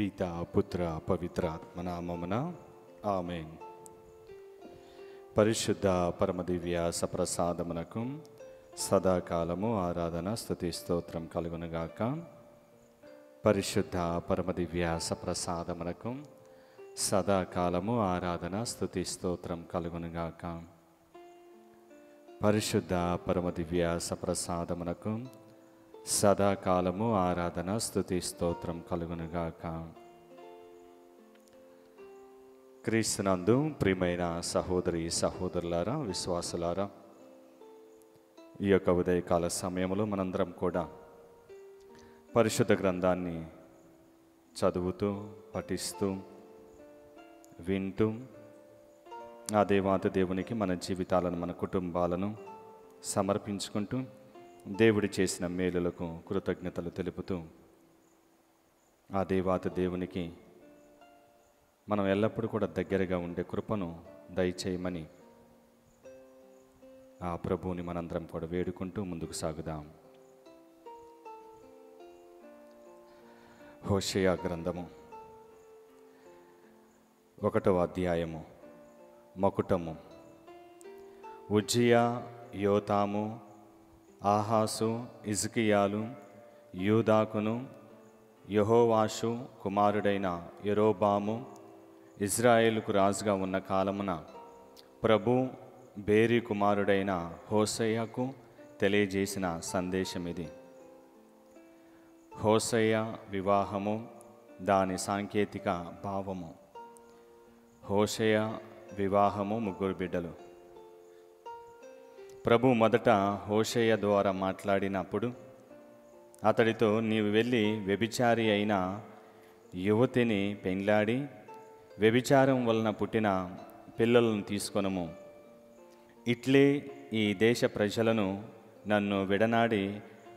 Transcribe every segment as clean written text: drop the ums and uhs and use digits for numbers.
పితా పుత్ర పవిత్ర ఆత్మనామమున ఆమేన్. పరిశుద్ధ పరమదివ్య సప్రసాదమునకు సదాకాలము ఆరాధన స్తుతి స్తోత్రం కలుగునుగాక. పరిశుద్ధ పరమదివ్య సప్రసాదమునకు సదాకాలము ఆరాధన స్తుతి స్తోత్రం కలుగునుగాక. పరిశుద్ధ పరమదివ్య సప్రసాదమునకు సదాకాలము ఆరాధన స్తుతి స్తోత్రం కలుగునుగాక. క్రీస్తునందు ప్రియమైన సహోదరి సహోదరులారా, విశ్వాసులారా, ఈ యొక్క ఉదయకాల సమయంలో మనందరం కూడా పరిశుద్ధ గ్రంథాన్ని చదువుతూ పఠిస్తూ వింటూ ఆ దేవాది దేవునికి మన జీవితాలను మన కుటుంబాలను సమర్పించుకుంటూ దేవుడు చేసిన మేలులకు కృతజ్ఞతలు తెలుపుతూ ఆ దేవాది దేవునికి మనం ఎల్లప్పుడూ కూడా దగ్గరగా ఉండే కృపను దయచేయమని ఆ ప్రభువుని మనందరం కూడా వేడుకుంటూ ముందుకు సాగుదాం. హోషేయ గ్రంథము 1వ అధ్యాయము. మకుటము. ఉజ్జియా, యోతాము, ఆహాసు, హిజ్కియాలు, యూదాకును, యెహోవాషు కుమారుడైన యెరోబాము ఇజ్రాయేలుకు రాజుగా ఉన్న కాలమున ప్రభు బేరి కుమారుడైన హోషేయకు తెలియజేసిన సందేశం ఇది. హోషేయ వివాహము, దాని సాంకేతిక భావము. హోషేయ వివాహము, 3 బిడ్డలు. ప్రభు మొదట హోషేయ ద్వారా మాట్లాడినప్పుడు అతడితో, నీవు వెళ్ళి వ్యభిచారి అయిన యువతిని పెండ్లాడి వ్యభిచారం వలన పుట్టిన పిల్లలను తీసుకొనుము. ఇట్లే ఈ దేశ ప్రజలను నన్ను విడనాడి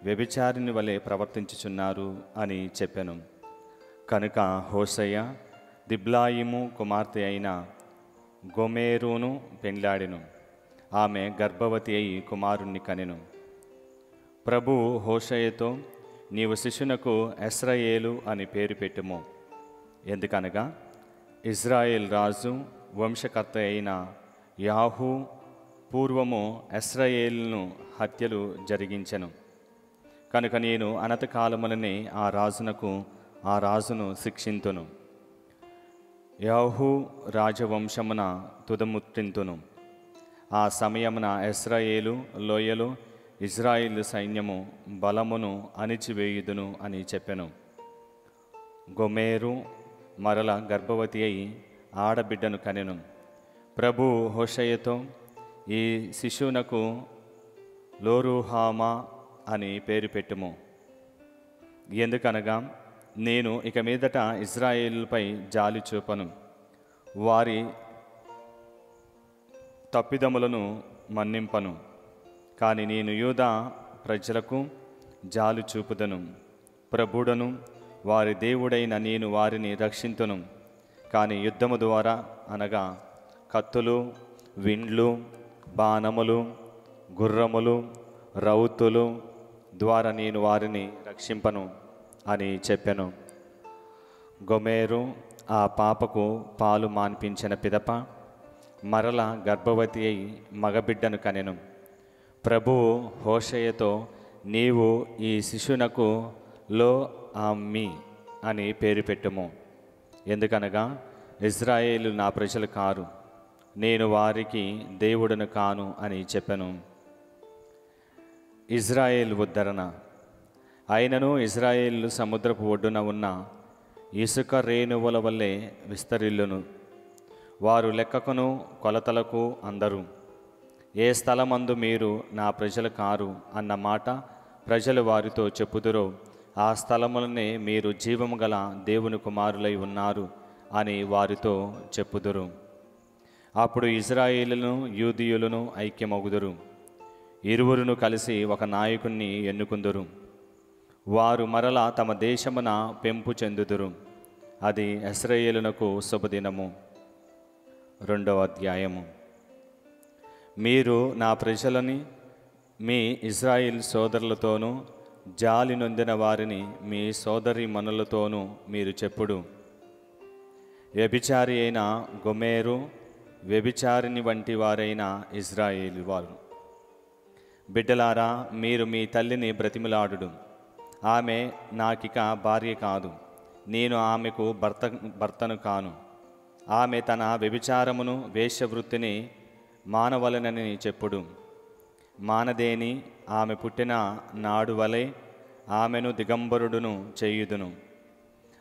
వ్యభిచారిని వలె ప్రవర్తించుచున్నారు అని చెప్పెను. కనుక హోషేయ దిబ్లాయిము కుమార్తె అయిన గోమెరును పెండ్లాడెను. ఆమె గర్భవతి అయి కుమారుణ్ణి కనెను. ప్రభు హోషేయతో, నీవు శిశునకు ఎస్రాయేలు అని పేరు పెట్టుము. ఎందుకనగా ఇజ్రాయేల్ రాజు వంశకర్త అయిన యాహూ పూర్వము ఎస్రాయేలును హత్యలు జరిగించెను. కనుక నేను అనతకాలములనే ఆ రాజును శిక్షింతును. యాహూ రాజవంశమున తుదముట్టింతును. ఆ సమయమున ఎస్రాయేలు లోయలో ఇజ్రాయేలు సైన్యము బలమును అణిచివేయుదును అని చెప్పెను. గోమెరు మరల గర్భవతి అయి ఆడబిడ్డను కనెను. ప్రభు హోషేయతో, ఈ శిశువునకు లోరుహామా అని పేరు పెట్టుము. ఎందుకనగా నేను ఇక మీదట ఇజ్రాయేలుపై జాలి చూపను, వారి తప్పిదములను మన్నింపను. కానీ నేను యూదా ప్రజలకు జాలి చూపుదను. ప్రభుడను వారి దేవుడైన నేను వారిని రక్షింతును. కానీ యుద్ధము ద్వారా, అనగా కత్తులు, విండ్లు, బాణములు, గుర్రములు, రౌతులు ద్వారా నేను వారిని రక్షింపను అని చెప్పెను. గోమెరు ఆ పాపకు పాలు మాన్పించిన పిదప మరల గర్భవతి అయి మగబిడ్డను కనెను. ప్రభువు హోషేయతో, నీవు ఈ శిశునకు లో ఆమ్మి అని పేరు పెట్టుము. ఎందుకనగా ఇజ్రాయేలు నా ప్రజలు కారు, నేను వారికి దేవుడును కాను అని చెప్పెను. ఇజ్రాయేల్ ఉద్ధరణ. అయినను ఇజ్రాయేలు సముద్రపు ఒడ్డున ఉన్న ఇసుక రేణువుల వల్లే విస్తరిల్లును. వారు లెక్కకును కొలతలకు అందరు. ఏ స్థలమందు మీరు నా ప్రజలు కారు అన్న మాట ప్రజలు వారితో చెప్పుదురో, ఆ స్థలములనే మీరు జీవము గల దేవుని కుమారులై ఉన్నారు అని వారితో చెప్పుదురు. అప్పుడు ఇజ్రాయేలును యూదీయులను ఐక్యమగుదురు. ఇరువురును కలిసి ఒక నాయకుణ్ణి ఎన్నుకుందురు. వారు మరలా తమ దేశమున పెంపు చెందుదురు. అది ఇశ్రాయేలునకు శుభదినము. 2వ అధ్యాయము. మీరు నా ప్రజలని మీ ఇజ్రాయిల్ సోదరులతోనూ జాలి నొందిన వారిని మీ సోదరి మనులతోనూ మీరు చెప్పుడు. వ్యభిచారి అయిన గొమేరు, వ్యభిచారిని వంటి వారైన ఇజ్రాయేలు వారు, బిడ్డలారా, మీరు మీ తల్లిని బ్రతిమిలాడుడు. ఆమె నాకిక భార్య కాదు, నేను ఆమెకు భర్తను కాను. ఆమె తన వ్యభిచారమును వేశ్యవృత్తిని మానవలనని చెప్పుడు. మానదేని ఆమె పుట్టిన నాడు వలె ఆమెను దిగంబరుడును చేయుదును.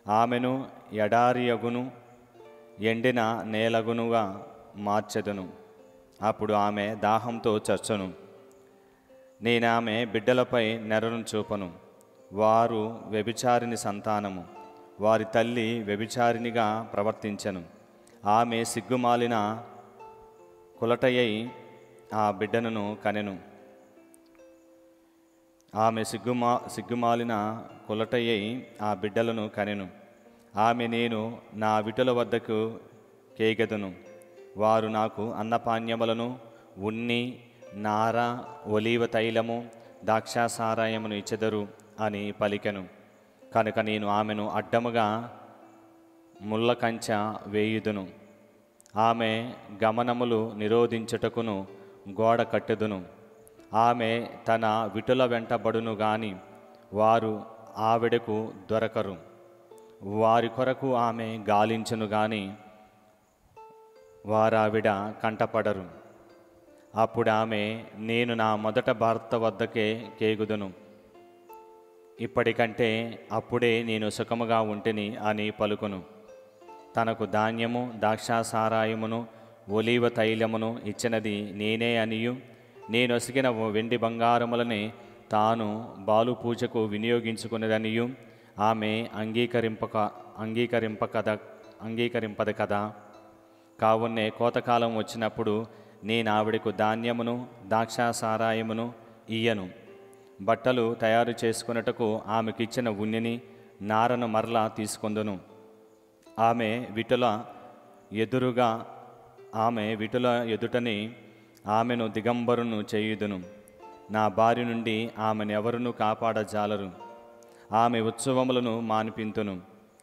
ఆమెను ఎడారియగును ఎండిన నేలగునుగా మార్చెదను. అప్పుడు ఆమె దాహంతో చచ్చును. నేనామె బిడ్డలపై నెరను చూపను. వారు వ్యభిచారిని సంతానము, వారి తల్లి వ్యభిచారినిగా ప్రవర్తించెను. ఆమె సిగ్గుమాలిన కులటయ్యి ఆ బిడ్డను కనెను. ఆమె సిగ్గుమాలిన కులటయ్యి ఆ బిడ్డలను కనెను. ఆమె నేను నా విటుల వద్దకు కేగెదను. వారు నాకు అన్నపాన్యములను, ఉన్ని, నార, ఒలీవ తైలము, ద్రాక్షాసారాయమును ఇచ్చెదరు అని పలికెను. కనుక నేను ఆమెను అడ్డముగా ముళ్ళ కంచె వేయుదును. ఆమె గమనములు నిరోధించుటకును గోడ కట్టెదును. ఆమె తన విటుల వెంటబడును గాని వారు ఆవిడకు దొరకరు. వారి కొరకు ఆమె గాలించును గాని వారావిడ కంటపడరు. అప్పుడు ఆమె నేను నా మొదట భర్త వద్దకే కేగుదును, ఇప్పటికంటే అప్పుడే నేను సుఖముగా ఉంటిని అని పలుకును. తనకు ధాన్యము, ద్రాక్షాసారాయమును, ఒలీవ తైలమును ఇచ్చినది నేనే అనియు, నేను ఒసిగిన వెండి బంగారములని తాను బాలు పూజకు వినియోగించుకునేదనియు ఆమె అంగీకరింపదు కదా. కావున్నే కోతకాలం వచ్చినప్పుడు నేను ఆవిడకు ధాన్యమును, ద్రాక్షాసారాయమును ఇయ్యను. బట్టలు తయారు చేసుకున్నటకు ఆమెకిచ్చిన ఉన్నిని, నారను మరలా తీసుకొందును. ఆమె విటుల ఎదుటని ఆమెను దిగంబరును చేయుదును. నా భార్య నుండి ఆమెను ఎవరునూ కాపాడజాలరు. ఆమె ఉత్సవములను మానిపింతును.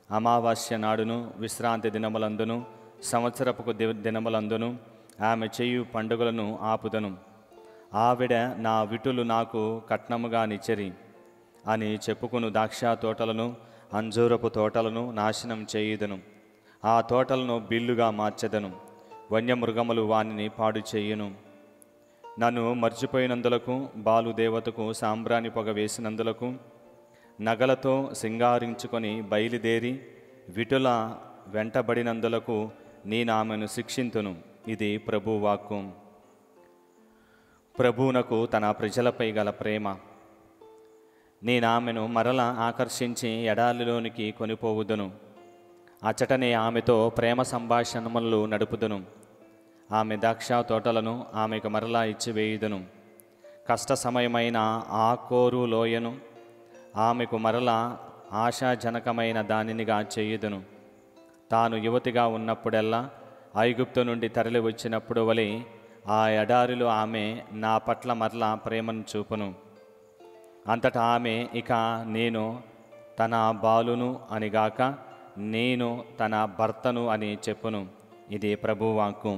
అమావాస్య నాడును, విశ్రాంతి దినములందును, సంవత్సరపు దినములందును ఆమె చేయు పండుగలను ఆపుదను. ఆవిడ నా విటులు నాకు కట్నముగా నిచ్చెరి అని చెప్పుకును ద్రాక్ష తోటలను, అంజూరపు తోటలను నాశనం చేయుదును. ఆ తోటలను బిల్లుగా మార్చెదను. వన్యమృగములు వానిని పాడు చేయును. నన్ను మర్చిపోయినందులకు, బాలుదేవతకు సాంబ్రాణి పొగ వేసినందులకు, నగలతో సింగారించుకొని బయలుదేరి విటుల వెంటబడినందులకు నేను ఆమెను శిక్షింతును. ఇది ప్రభువాక్కు. ప్రభువునకు తన ప్రజలపై గల ప్రేమ. నేనామెను మరల ఆకర్షించి ఎడారిలోనికి కొనిపోవుదును. అచ్చటనే ఆమెతో ప్రేమ సంభాషణములు నడుపుదును. ఆమె ద్రాక్ష తోటలను ఆమెకు మరలా ఇచ్చివేయుదును. కష్ట సమయమైన ఆ కోరు లోయను ఆమెకు మరలా ఆశాజనకమైన దానినిగా చేయుదును. తాను యువతిగా ఉన్నప్పుడెల్లా ఐగుప్తు నుండి తరలి వచ్చినప్పుడు వలె ఆ ఎడారిలో ఆమె నా పట్ల మరలా ప్రేమను చూపును. అంతటా ఆమె ఇక నేను తన బాలును అనిగాక నేను తన భర్తను అని చెప్పును. ఇది ప్రభువాక్కు.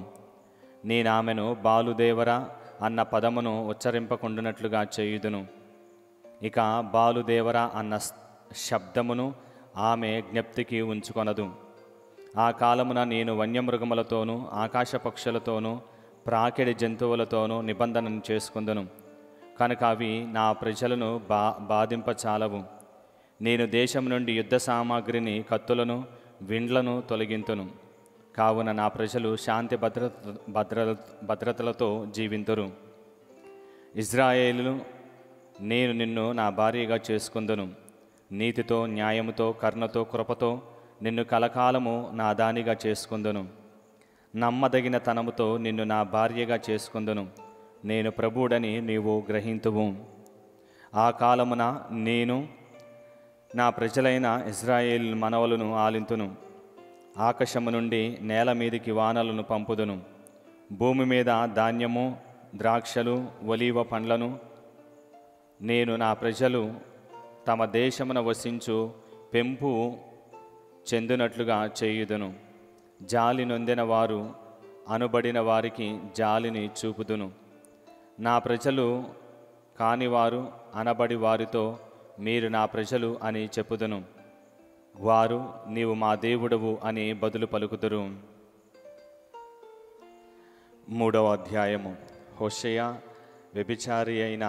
నేను ఆమెను బాలుదేవరా అన్న పదమును ఉచ్చరింపకుండునట్లుగా చేయుదును. ఇక బాలుదేవరా అన్న శబ్దమును ఆమె జ్ఞప్తికి ఉంచుకొనదు. ఆ కాలమున నేను వన్యమృగములతోనూ, ఆకాశ పక్షులతోనూ, ప్రాకిడి జంతువులతోనూ నిబంధనను చేసుకుందును. కనుక అవి నా ప్రజలను బాధింపచాలవు. నేను దేశం నుండి యుద్ధ సామాగ్రిని, కత్తులను, విండ్లను తొలగింతును. కావున నా ప్రజలు శాంతి భద్రతలతో జీవింతురు. ఇజ్రాయేలు, నేను నిన్ను నా భార్యగా చేసుకుందును. నీతితో, న్యాయముతో, కరుణతో, కృపతో నిన్ను కలకాలము నా దానిగా చేసుకుందును. నమ్మదగిన తనముతో నిన్ను నా భార్యగా చేసుకుందును. నేను ప్రభువుడని నీవు గ్రహింతువు. ఆ కాలమున నేను నా ప్రజలైన ఇజ్రాయేల్ మనవలను ఆలింతును. ఆకాశము నుండి నేల మీదికి వానలను పంపుదును. భూమి మీద ధాన్యము, ద్రాక్షలు, ఒలీవ పండ్లను నేను నా ప్రజలు తమ దేశమున వసించు పెంపు చెందినట్లుగా చేయుదును. జాలి నొందిన వారు అనుబడిన వారికి జాలిని చూపుదును. నా ప్రజలు కానివారు అనబడి వారితో మీరు నా ప్రజలు అని చెప్పుదును. వారు నీవు మా దేవుడవు అని బదులు పలుకుదురు. 3వ అధ్యాయము. హోషేయ వ్యభిచారి అయిన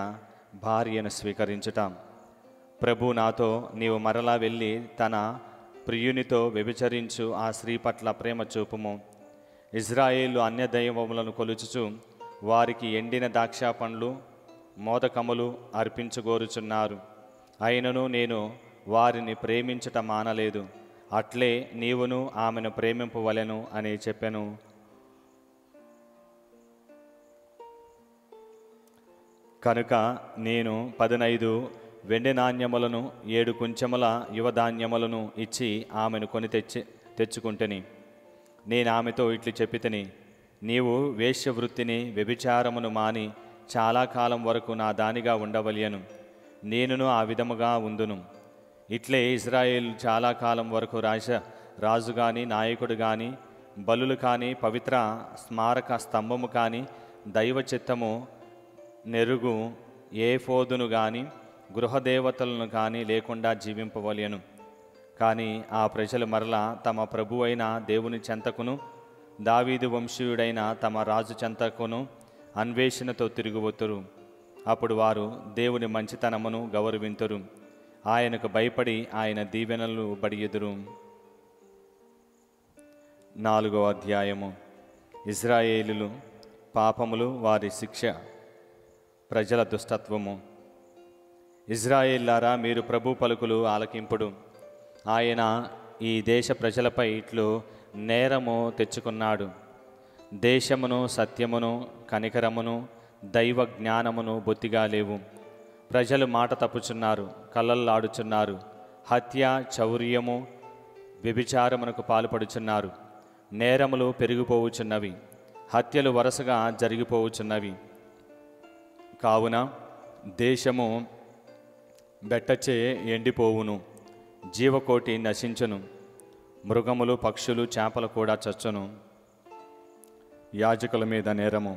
భార్యను స్వీకరించుట. ప్రభు నాతో, నీవు మరలా వెళ్ళి తన ప్రియునితో వ్యభిచరించు ఆ స్త్రీ పట్ల ప్రేమ చూపుము. ఇజ్రాయేలు అన్య దైవములను కొలుచుచు వారికి ఎండిన ద్రాక్ష పండ్లు మోదకములు అర్పించుగోరుచున్నారు. అయినను నేను వారిని ప్రేమించుట మానలేదు. అట్లే నీవును ఆమెను ప్రేమింపవలెను అని చెప్పెను. కనుక నేను 15 వెండి నాణ్యములను 7 కుంచెముల యువధాన్యములను ఇచ్చి ఆమెను కొని తెచ్చుకుంటుని. నేను ఆమెతో ఇట్లు చెప్పితిని, నీవు వేశ్యవృత్తిని వ్యభిచారమును మాని చాలా కాలం వరకు నా దానిగా ఉండవలెను. నేనును ఆ విధముగా ఉందును. ఇట్లే ఇజ్రాయేలు చాలా కాలం వరకు రాజు కానీ నాయకుడు కానీ బలులు కానీ పవిత్ర స్మారక స్తంభము కానీ దైవ చిత్తము నెరుగు ఏఫోదును కానీ గృహదేవతలను కానీ లేకుండా జీవింపవలెను. కానీ ఆ ప్రజలు మరలా తమ ప్రభు అయిన దేవుని చెంతకును దావీదు వంశీయుడైన తమ రాజు చెంతకును అన్వేషణతో తిరుగువతురు. అప్పుడు వారు దేవుని మంచితనమును గౌరవింతురు. ఆయనకు భయపడి ఆయన దీవెనలు బడియుదురు. 4వ అధ్యాయము. ఇజ్రాయేలులు పాపములు వారి శిక్ష, ప్రజల దుష్టత్వము. ఇజ్రాయేల్లారా, మీరు ప్రభు పలుకులు ఆలకింపుడు. ఆయన ఈ దేశ ప్రజలపై ఇట్లు నేరము తెచ్చుకున్నాడు. దేశమును సత్యమును కనికరమును దైవ జ్ఞానమును బొత్తిగా లేవు. ప్రజలు మాట తప్పుచున్నారు, కళ్ళల్లాడుచున్నారు. హత్య, చౌర్యము, వ్యభిచారమునకు పాల్పడుచున్నారు. నేరములు పెరిగిపోవుచున్నవి, హత్యలు వరుసగా జరిగిపోవుచున్నవి. కావున దేశము బెట్టచే ఎండిపోవును, జీవకోటి నశించును, మృగములు పక్షులు చేపలు కూడా చచ్చును. యాజకుల మీద నేరము.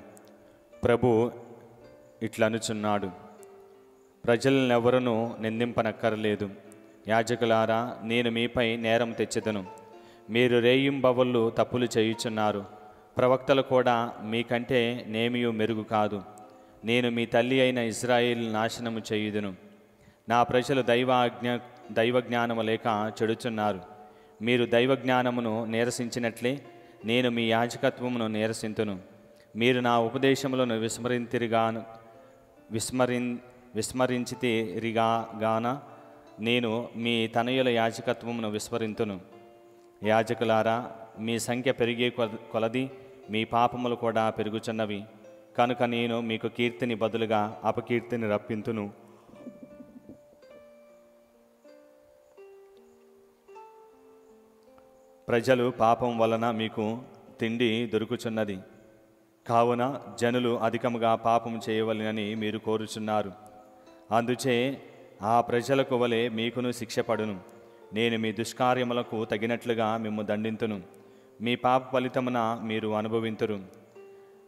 ప్రభు ఇట్లనుచున్నాడు, ప్రజలనెవరూ నిందింపనక్కరలేదు. యాజకులారా, నేను మీపై నేరం తెచ్చెదను. మీరు రేయింబవళ్ళు తప్పులు చేయుచున్నారు. ప్రవక్తలు కూడా మీకంటే నేమియు మెరుగు కాదు. నేను మీ తల్లి అయిన ఇజ్రాయేలు నాశనము చేయుదును. నా ప్రజలు దైవజ్ఞానము లేక చెడుచున్నారు. మీరు దైవజ్ఞానమును నీరసించినట్లే నేను మీ యాజకత్వమును నీరసింతును. మీరు నా ఉపదేశములను విస్మరించితిరిగాన నేను మీ తనయుల యాజకత్వమును విస్మరింతును. యాజకులారా, మీ సంఖ్య పెరిగే కొలది మీ పాపములు కూడా పెరుగుచున్నవి. కనుక నేను మీకు కీర్తిని బదులుగా అపకీర్తిని రప్పింతును. ప్రజలు పాపం వలన మీకు తిండి దొరుకుచున్నది. కావున జనులు అధికముగా పాపం చేయవలెనని మీరు కోరుచున్నారు. అందుచే ఆ ప్రజలకు వలె మీకును శిక్ష పడును. నేను మీ దుష్కార్యములకు తగినట్లుగా మిమ్ము దండింతును. మీ పాప ఫలితమున మీరు అనుభవింతురు.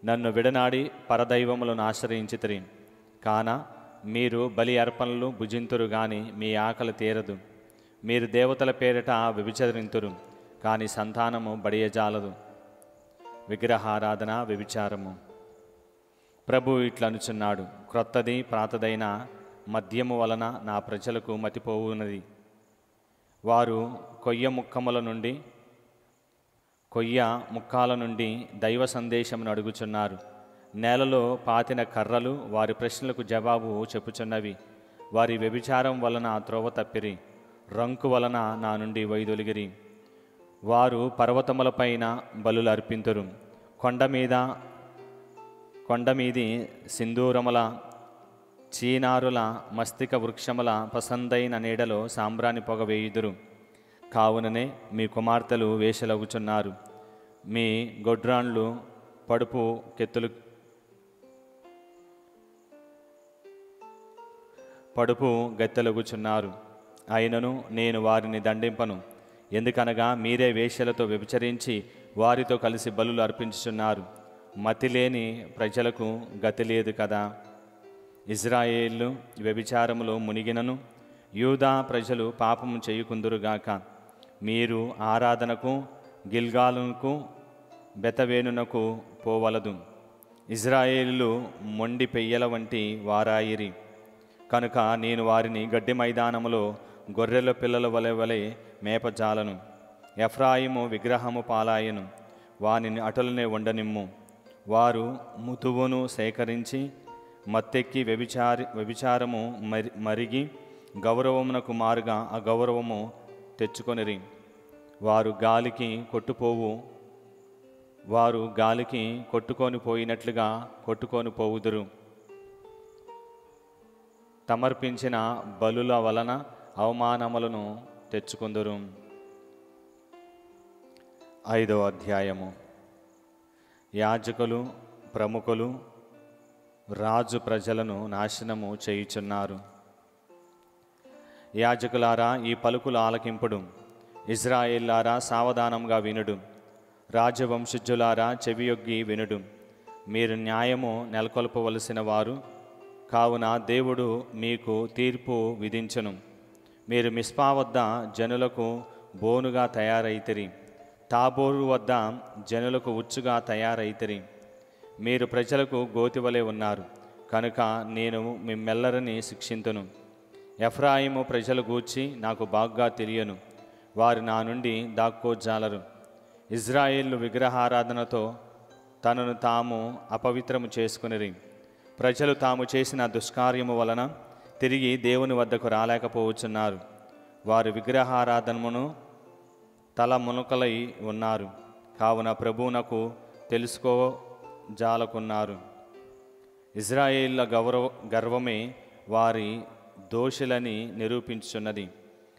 నన్ను విడనాడి పరదైవములను ఆశ్రయించితిరి. కాన మీరు బలి అర్పణలు భుజింతురు గాని మీ ఆకలి తీరదు. మీరు దేవతల పేరిట వ్యభిచరింతురు, కానీ సంతానము బడియజాలదు. విగ్రహారాధన, వ్యభిచారము. ప్రభు ఇట్లనుచున్నాడు, క్రొత్తది ప్రాతదైన మద్యము వలన నా ప్రజలకు మతిపోవున్నది. వారు కొయ్య ముక్కాల నుండి దైవ సందేశమును అడుగుచున్నారు. నేలలో పాతిన కర్రలు వారి ప్రశ్నలకు జవాబు చెప్పుచున్నవి. వారి వ్యభిచారం వలన త్రోవ తప్పిరి, రంకు వలన నా నుండి వైదొలిగిరి. వారు పర్వతములపైన బలులు అర్పింతురు. కొండ మీది సింధూరముల చీనారుల మస్తిక వృక్షముల పసందైన నీడలో సాంబ్రాణి పొగ వేయుదురు. కావుననే మీ కుమార్తెలు వేషలగుచున్నారు, మీ గొడ్రాండ్లు పడుపు పడుపు గత్తెలగుచున్నారు. అయినను నేను వారిని దండింపను. ఎందుకనగా మీరే వేశ్యలతో వ్యభిచరించి వారితో కలిసి బలులు అర్పించుచున్నారు. మతిలేని ప్రజలకు గతి లేదు కదా. ఇజ్రాయేలు వ్యభిచారములో మునిగినను యూదా ప్రజలు పాపము చేయుకుందురుగాక. మీరు ఆరాధనకు గిల్గాలునకు బెతవేనునకు పోవలదు. ఇజ్రాయేలు మొండి పెయ్యల వంటి వారాయిరి కనుక నేను వారిని గడ్డి మైదానములో గొర్రెల పిల్లల వలె మేపజాలను. ఎఫ్రాయిము విగ్రహము పాలాయను, వానిని అటులనే ఉండనిమ్ము. వారు ముతువును సేకరించి మత్తెక్కి వ్యభిచారము మరిగి గౌరవమునకు మారుగా అగౌరవము తెచ్చుకొనిరి. వారు గాలికి కొట్టుకొని పోయినట్లుగా కొట్టుకొని పోవుదురు. సమర్పించిన బలుల వలన అవమానములను తెచ్చుకుందురు. 5వ అధ్యాయము. యాజకులు ప్రముఖులు రాజు ప్రజలను నాశనము చేయుచున్నారు. యాజకులారా, ఈ పలుకులు ఆలకింపుడు. ఇజ్రాయేల్లారా, సావధానంగా వినుడు. రాజవంశజులారా, చెవియొగ్గి వినుడు. మీరు న్యాయము నెలకొల్పవలసిన వారు కావున దేవుడు మీకు తీర్పు విధించును. మీరు మిస్పా వద్ద జనులకు బోనుగా తయారైతిరి, తాబోరు వద్ద జనులకు ఉచ్చుగా తయారైతిరి. మీరు ప్రజలకు గోతివలే ఉన్నారు కనుక నేను మిమ్మెల్లరిని శిక్షింతును. ఎఫ్రాయిము ప్రజలు గూర్చి నాకు బాగా తెలియను, వారు నా నుండి దాక్కోజాలరు. ఇజ్రాయేలు విగ్రహారాధనతో తనను తాము అపవిత్రము చేసుకునిరి. ప్రజలు తాము చేసిన దుష్కార్యము వలన తిరిగి దేవుని వద్దకు రాలేకపోవచ్చున్నారు. వారు విగ్రహారాధనమును తల మునకలై ఉన్నారు కావున ప్రభువునకు తెలుసుకోజాలకున్నారు. ఇజ్రాయేళ్ల గర్వమే వారి దోషులని నిరూపించుచున్నది.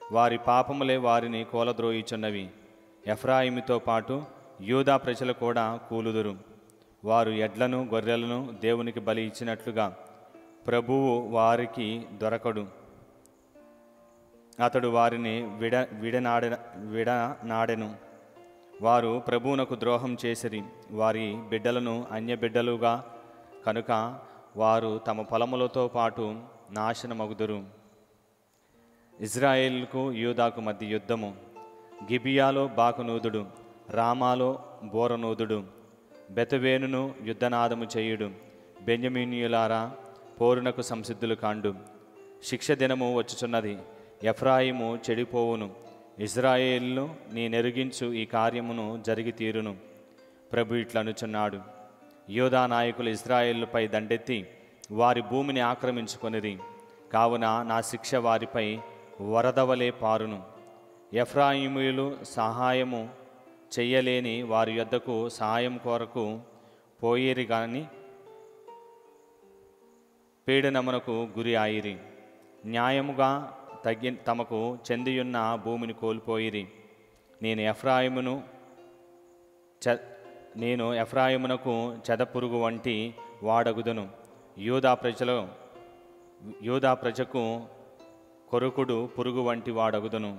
వారి పాపములే వారిని కూలద్రోయిచున్నవి. ఎఫ్రాయిముతో పాటు యూదా ప్రజలు కూడా కూలుదురు. వారు ఎడ్లను గొర్రెలను దేవునికి బలి ఇచ్చినట్లుగా ప్రభువు వారికి దొరకడు. అతడు వారిని విడనాడెను. వారు ప్రభువునకు ద్రోహం చేసిరి. వారి బిడ్డలను అన్యబిడ్డలుగా కనుక వారు తమ పొలములతో పాటు నాశనమగుదురు. ఇజ్రాయేలుకు యూదాకు మధ్య యుద్ధము. గిబియాలో బాకునూదుడు, రామాలో బోరనూదుడు, బెతవేనును యుద్ధనాదము చేయుడు. బెన్యమీనీయులారా, పోరునకు సంసిద్ధులు కాండు. శిక్ష దినము వచ్చుచున్నది, ఎఫ్రాయిము చెడిపోవును. ఇజ్రాయేలును నీ నెరిగించు ఈ కార్యమును జరిగి తీరును. ప్రభు ఇట్లనుచున్నాడు, యూదా నాయకులు ఇజ్రాయేలుపై దండెత్తి వారి భూమిని ఆక్రమించుకొనిరి. కావున నా శిక్ష వారిపై వరదవలే పారును. ఎఫ్రాయిమీయులు సహాయము చెయ్యలేని వారి యొద్దకు సహాయం కొరకు పోయిరి గాని పీడనమునకు గురి ఆయిరి. న్యాయముగా తమకు చెందియున్న భూమిని కోల్పోయిరి. నేను ఎఫ్రాయిమునకు చెదపురుగు వంటి వాడగుదును. యూదా ప్రజకు కొరుకుడు పురుగు వంటి వాడగుదును.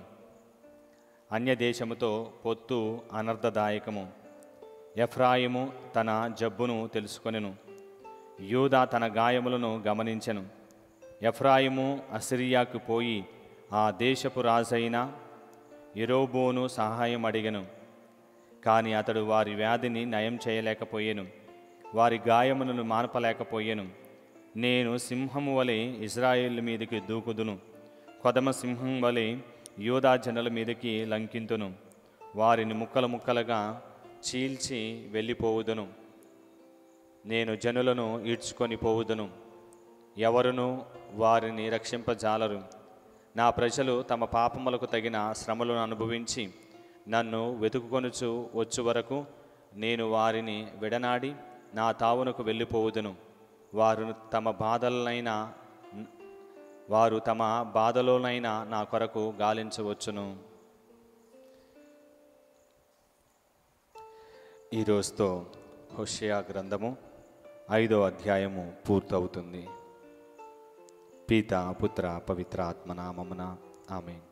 అన్యదేశముతో పొత్తు అనర్థదాయకము. ఎఫ్రాయిము తన జబ్బును తెలుసుకొనెను, యూదా తన గాయములను గమనించెను. ఎఫ్రాయిము అసిరియాకు పోయి ఆ దేశపు రాజైన యెరోబోను సహాయం అడిగెను. కానీ అతడు వారి వ్యాధిని నయం చేయలేకపోయెను, వారి గాయములను మాన్పలేకపోయెను. నేను సింహము వలె ఇజ్రాయేలు మీదకి దూకుదును, కొదమ సింహం వలె యూదా జనుల మీదకి లంకింతును. వారిని ముక్కలు ముక్కలుగా చీల్చి వెళ్ళిపోవుదును. నేను జనులను ఈడ్చుకొని పోవుదును, ఎవరునూ వారిని రక్షింపజాలరు. నా ప్రజలు తమ పాపములకు తగిన శ్రమలను అనుభవించి నన్ను వెతుకుకొనుచు వచ్చు వరకు నేను వారిని విడనాడి నా తావునకు వెళ్ళిపోవుదును. వారు తమ బాధలోనైనా నా కొరకు గాలించవచ్చును. ఈ రోజుతో హోషేయ గ్రంథము 5వ అధ్యాయము పూర్తవుతుంది. పిత పుత్ర పవిత్ర ఆత్మనామమున ఆమేన్.